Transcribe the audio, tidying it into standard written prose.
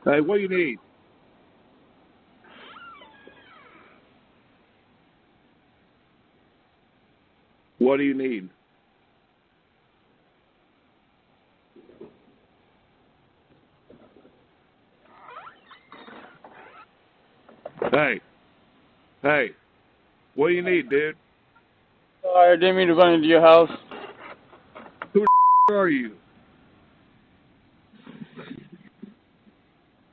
Hey, what do you need? What do you need? Hey, hey, what do you need, dude? Sorry, I didn't mean to run into your house. Who the are you?